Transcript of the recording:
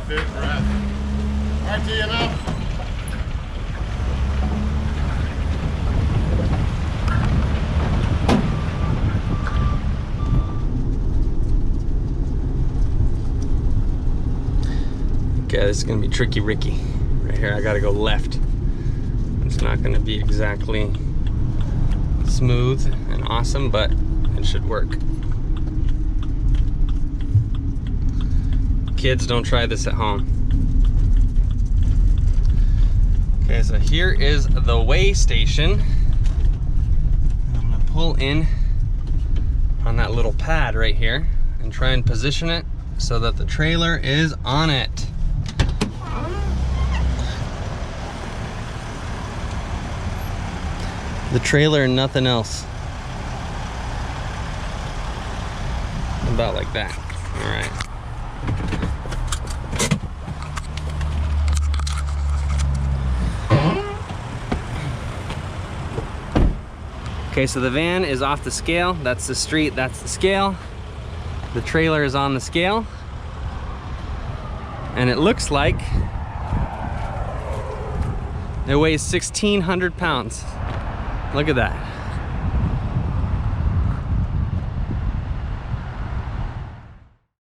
Big breath. All right, teeing up. Okay, this is gonna be tricky Ricky. Right here, I gotta go left. It's not gonna be exactly smooth and awesome, but it should work. Kids, don't try this at home. Okay, so here is the weigh station. I'm gonna pull in on that little pad right here and try and position it so that the trailer is on it. The trailer and nothing else. About like that. All right. Okay, so the van is off the scale. That's the street, that's the scale. The trailer is on the scale. And it looks like it weighs 1,600 pounds. Look at that.